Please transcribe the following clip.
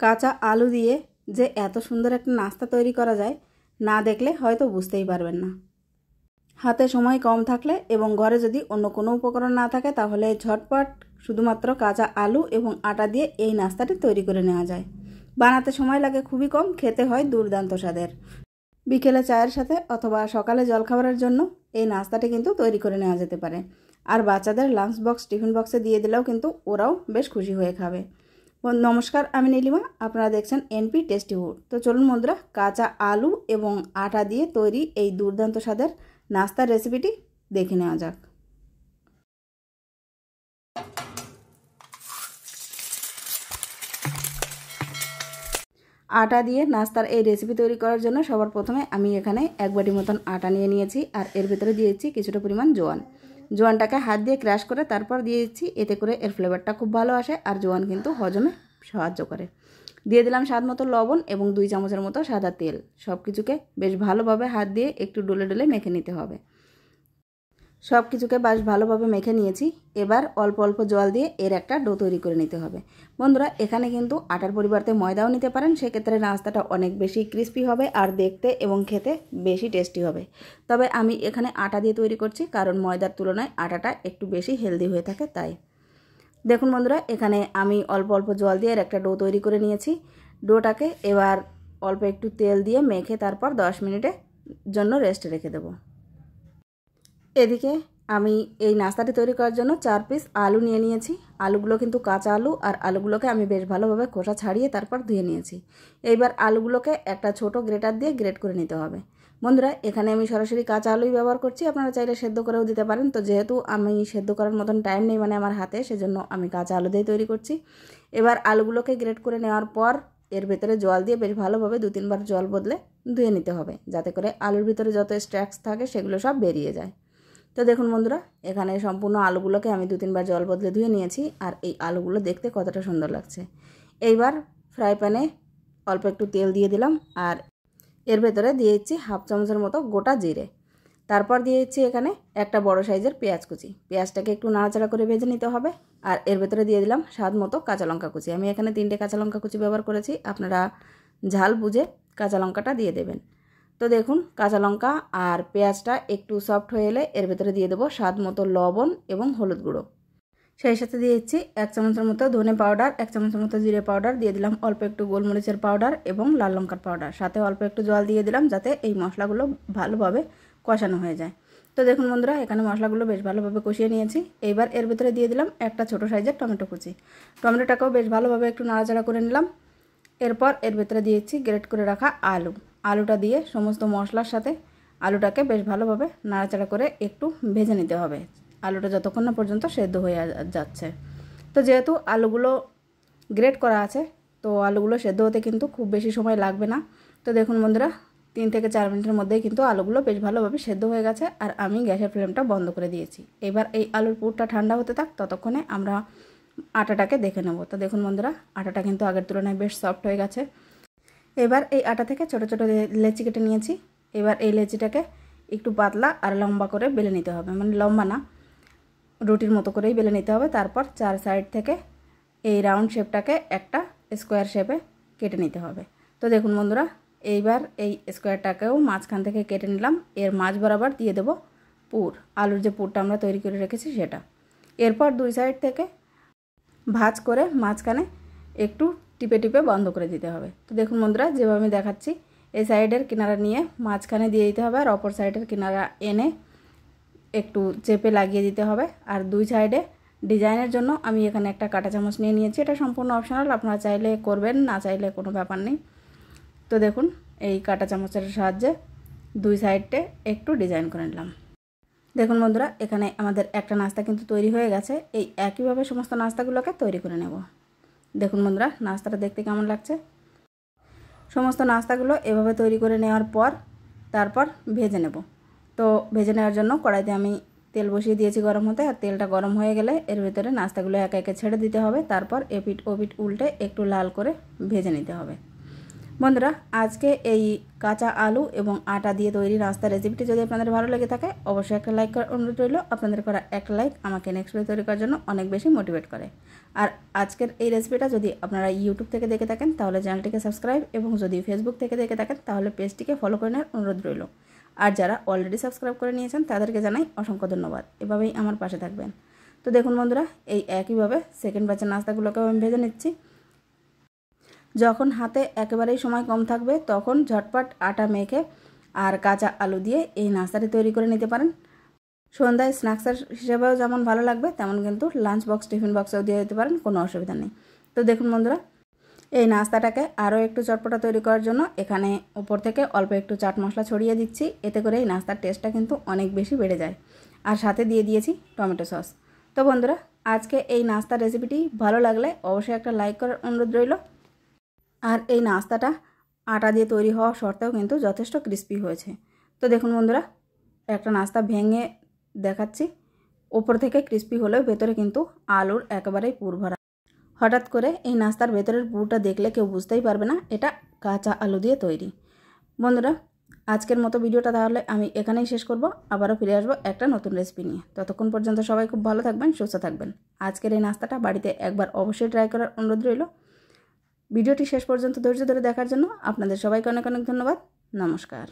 কাঁচা আলু দিয়ে যে এত সুন্দর একটা নাস্তা তৈরি করা যায় না দেখলে হয়তো বুঝতেই পারবেন না। হাতে সময় কম থাকলে এবং ঘরে যদি অন্য কোনো উপকরণ না থাকে তাহলে ঝটপট শুধুমাত্র কাঁচা আলু এবং আটা দিয়ে এই নাস্তাটি তৈরি করে নেওয়া যায়। বানাতে সময় লাগে খুবই কম, খেতে হয় দুর্দান্ত স্বাদের। বিকেলে চায়ের সাথে অথবা সকালে জলখাবারের জন্য এই নাস্তাটি কিন্তু তৈরি করে নেওয়া যেতে পারে। আর বাচ্চাদের লাঞ্চ বক্স, টিফিন বক্সে দিয়ে দিলেও কিন্তু ওরাও বেশ খুশি হয়ে খাবে। নমস্কার, আমি নীলিমা, আপনারা দেখছেন এনপি টেস্টি ফুড। তো চলুন বন্ধুরা, কাঁচা আলু এবং আটা দিয়ে তৈরি এই দুর্দান্ত স্বাদের নাস্তার রেসিপিটি দেখে নেওয়া যাক। আটা দিয়ে নাস্তার এই রেসিপি তৈরি করার জন্য সবার প্রথমে আমি এখানে 1 বাটি মতন আটা নিয়ে নিয়েছি আর এর ভিতরে দিয়েছি কিছুটা পরিমাণ জোয়ান। জোয়ানটাকে হাত দিয়ে ক্রাশ করে তারপর দিয়েছি, এতে করে এর ফ্লেভারটা খুব ভালো আসে আর জোয়ান কিন্তু হজমে সাহায্য করে। দিয়ে দিলাম স্বাদ মতো লবণ এবং 2 চামচের মতো সাদা তেল। সব কিছুকে বেশ ভালোভাবে হাত দিয়ে একটু ডলে ডলে মেখে নিতে হবে। সব কিছুকে বেশ ভালোভাবে মেখে নিয়েছি। এবার অল্প অল্প জল দিয়ে এর একটা ডো তৈরি করে নিতে হবে। বন্ধুরা, এখানে কিন্তু আটার পরিবর্তে ময়দাও নিতে পারেন, সেক্ষেত্রে নাস্তাটা অনেক বেশি ক্রিস্পি হবে আর দেখতে এবং খেতে বেশি টেস্টি হবে। তবে আমি এখানে আটা দিয়ে তৈরি করছি, কারণ ময়দার তুলনায় আটাটা একটু বেশি হেলদি হয়ে থাকে তাই। দেখুন বন্ধুরা, এখানে আমি অল্প অল্প জল দিয়ে এর একটা ডো তৈরি করে নিয়েছি। ডোটাকে এবার অল্প একটু তেল দিয়ে মেখে তারপর 10 মিনিটের জন্য রেস্টে রেখে দেবো। এদিকে আমি এই নাস্তাটি তৈরি করার জন্য 4 পিস আলু নিয়ে নিয়েছি। আলুগুলো কিন্তু কাঁচা আলু, আর আলুগুলোকে আমি বেশ ভালোভাবে খোসা ছাড়িয়ে তারপর ধুয়ে নিয়েছি। এইবার আলুগুলোকে একটা ছোট গ্রেটার দিয়ে গ্রেট করে নিতে হবে। বন্ধুরা, এখানে আমি সরাসরি কাঁচা আলুই ব্যবহার করছি, আপনারা চাইলে সেদ্ধ করেও দিতে পারেন। তো যেহেতু আমি সেদ্ধ করার মতন টাইম নেই মানে আমার হাতে, সেজন্য আমি কাঁচা আলু দিয়ে তৈরি করছি। এবার আলুগুলোকে গ্রেট করে নেওয়ার পর এর ভেতরে জল দিয়ে বেশ ভালোভাবে 2-3 বার জল বদলে ধুয়ে নিতে হবে, যাতে করে আলুর ভিতরে যত স্ট্যাক্স থাকে সেগুলো সব বেরিয়ে যায়। তো দেখুন বন্ধুরা, এখানে সম্পূর্ণ আলুগুলোকে আমি 2-3 বার জল বদলে ধুয়ে নিয়েছি আর এই আলুগুলো দেখতে কতটা সুন্দর লাগছে। এইবার ফ্রাই প্যানে অল্প একটু তেল দিয়ে দিলাম আর এর ভেতরে দিয়ে দিচ্ছি 1/2 চামচের মতো গোটা জিরে। তারপর দিয়ে দিচ্ছি এখানে একটা বড় সাইজের পেঁয়াজ কুচি। পেঁয়াজটাকে একটু নাড়াচাড়া করে ভেজে নিতে হবে। আর এর ভেতরে দিয়ে দিলাম স্বাদ মতো কাঁচা লঙ্কা কুচি। আমি এখানে 3টে কাঁচা লঙ্কা কুচি ব্যবহার করেছি, আপনারা ঝাল বুঝে কাঁচা লঙ্কাটা দিয়ে দেবেন। তো দেখুন, কাঁচা লঙ্কা আর পেঁয়াজটা একটু সফট হয়ে এলে এর ভেতরে দিয়ে দেবো স্বাদ মতো লবণ এবং হলুদ গুঁড়ো। সেই সাথে দিয়ে দিচ্ছি 1 চামচের মতো ধনে পাউডার, 1 চামচের মতো জিরে পাউডার, দিয়ে দিলাম অল্প একটু গোলমরিচের পাউডার এবং লাল লঙ্কার পাউডার। সাথে অল্প একটু জল দিয়ে দিলাম যাতে এই মশলাগুলো ভালোভাবে কষানো হয়ে যায়। তো দেখুন বন্ধুরা, এখানে মশলাগুলো বেশ ভালোভাবে কষিয়ে নিয়েছি। এইবার এর ভেতরে দিয়ে দিলাম একটা ছোট সাইজের টমেটো কুচি। টমেটোটাকেও বেশ ভালোভাবে একটু নাড়াচাড়া করে নিলাম। এরপর এর ভেতরে দিয়েছি গ্রেট করে রাখা আলু। আলুটা দিয়ে সমস্ত মশলার সাথে আলুটাকে বেশ ভালোভাবে নাড়াচাড়া করে একটু ভেজে নিতে হবে, আলুটা যতক্ষণ না পর্যন্ত সেদ্ধ হয়ে যাচ্ছে। তো যেহেতু আলুগুলো গ্রেট করা আছে, তো আলুগুলো সেদ্ধ হতে কিন্তু খুব বেশি সময় লাগবে না। তো দেখুন বন্ধুরা, 3 থেকে 4 মিনিটের মধ্যেই কিন্তু আলুগুলো বেশ ভালোভাবে সেদ্ধ হয়ে গেছে আর আমি গ্যাসের ফ্লেমটা বন্ধ করে দিয়েছি। এবার এই আলুর পুরটা ঠান্ডা হতে থাক, ততক্ষণে আমরা আটাটাকে দেখে নেব। তো দেখুন বন্ধুরা, আটাটা কিন্তু আগের তুলনায় বেশ সফট হয়ে গেছে। এবার এই আটা থেকে ছোট ছোট লেচি কেটে নিয়েছি। এবার এই লেচিটাকে একটু পাতলা আর লম্বা করে বেলে নিতে হবে, মানে লম্বা না, রুটির মতো করেই বেলে নিতে হবে। তারপর 4 সাইড থেকে এই রাউন্ড শেপটাকে একটা স্কোয়ার শেপে কেটে নিতে হবে। তো দেখুন বন্ধুরা, এইবার এই স্কোয়ারটাকেও মাঝখান থেকে কেটে নিলাম। এর মাঝ বরাবর দিয়ে দেব পুর, আলুর যে পুরটা আমরা তৈরি করে রেখেছি সেটা। এরপর 2 সাইড থেকে ভাঁজ করে মাঝখানে একটু টিপে টিপে বন্ধ করে দিতে হবে। তো দেখুন বন্ধুরা, যেভাবে আমি দেখাচ্ছি, এই সাইডের কিনারা নিয়ে মাঝখানে দিয়ে দিতে হবে আর অপর সাইডের কিনারা এনে একটু চেপে লাগিয়ে দিতে হবে। আর 2 সাইডে ডিজাইনের জন্য আমি এখানে একটা কাঁটা চামচ নিয়ে নিয়েছি। এটা সম্পূর্ণ অপশনাল, আপনারা চাইলে করবেন, না চাইলে কোনো ব্যাপার নেই। তো দেখুন, এই কাঁটা চামচের সাহায্যে 2 সাইডে একটু ডিজাইন করে নিলাম। দেখুন বন্ধুরা, এখানে আমাদের একটা নাস্তা কিন্তু তৈরি হয়ে গেছে। এই একইভাবে সমস্ত নাস্তাগুলোকে তৈরি করে নেব। দেখুন বন্ধুরা, নাস্তাটা দেখতে কেমন লাগছে। সমস্ত নাস্তাগুলো এভাবে তৈরি করে নেওয়ার পর তারপর ভেজে নেব। তো ভেজে নেওয়ার জন্য কড়াইতে আমি তেল বসিয়ে দিয়েছি গরম হতে, আর তেলটা গরম হয়ে গেলে এর ভিতরে নাস্তাগুলো একে একে ছেড়ে দিতে হবে। তারপর এপিট ওপিট উল্টে একটু লাল করে ভেজে নিতে হবে। বন্ধুরা, আজকে এই কাঁচা আলু এবং আটা দিয়ে তৈরি নাস্তা রেসিপিটি যদি আপনাদের ভালো লেগে থাকে অবশ্যই একটা লাইক করার অনুরোধ রইল। আপনাদের করা একটা লাইক আমাকে নেক্সট ভিডিও তৈরি করার জন্য অনেক বেশি মোটিভেট করে। আর আজকের এই রেসিপিটা যদি আপনারা ইউটিউব থেকে দেখে থাকেন তাহলে চ্যানেলটিকে সাবস্ক্রাইব, এবং যদি ফেসবুক থেকে দেখে থাকেন তাহলে পেজটিকে ফলো করে নেওয়ার অনুরোধ রইল। আর যারা অলরেডি সাবস্ক্রাইব করে নিয়েছেন তাদেরকে জানাই অসংখ্য ধন্যবাদ। এভাবেই আমার পাশে থাকবেন। তো দেখুন বন্ধুরা, এই একইভাবে সেকেন্ড ব্যাচের নাস্তাগুলোকে আমি ভেজে নিচ্ছি। যখন হাতে একেবারেই সময় কম থাকবে তখন ঝটপট আটা মেখে আর কাঁচা আলু দিয়ে এই নাস্তাটি তৈরি করে নিতে পারেন। সন্ধ্যায় স্ন্যাক্সের হিসেবেও যেমন ভালো লাগবে তেমন কিন্তু লাঞ্চ বক্স, টিফিন বক্সেও দিয়ে দিতে পারেন, কোনো অসুবিধা নেই। তো দেখুন বন্ধুরা, এই নাস্তাটাকে আরও একটু চটপটা তৈরি করার জন্য এখানে উপর থেকে অল্প একটু চাট মশলা ছড়িয়ে দিচ্ছি। এতে করে এই নাস্তার টেস্টটা কিন্তু অনেক বেশি বেড়ে যায়। আর সাথে দিয়ে দিয়েছি টমেটো সস। তো বন্ধুরা, আজকে এই নাস্তার রেসিপিটি ভালো লাগলে অবশ্যই একটা লাইক করার অনুরোধ রইল। আর এই নাস্তাটা আটা দিয়ে তৈরি হওয়া সত্ত্বেও কিন্তু যথেষ্ট ক্রিস্পি হয়েছে। তো দেখুন বন্ধুরা, একটা নাস্তা ভেঙে দেখাচ্ছি। ওপর থেকে ক্রিস্পি হলেও ভেতরে কিন্তু আলুর একেবারেই পুর ভরা। হঠাৎ করে এই নাস্তার ভেতরের পুরটা দেখলে কেউ বুঝতেই পারবে না এটা কাঁচা আলু দিয়ে তৈরি। বন্ধুরা, আজকের মতো ভিডিওটা তাহলে আমি এখানেই শেষ করব। আবারও ফিরে আসবো একটা নতুন রেসিপি নিয়ে। ততক্ষণ পর্যন্ত সবাই খুব ভালো থাকবেন, সুস্থ থাকবেন। আজকের এই নাস্তাটা বাড়িতে একবার অবশ্যই ট্রাই করার অনুরোধ রইল। ভিডিওটি শেষ পর্যন্ত ধৈর্য ধরে দেখার জন্য আপনাদের সবাইকে অনেক অনেক ধন্যবাদ। নমস্কার।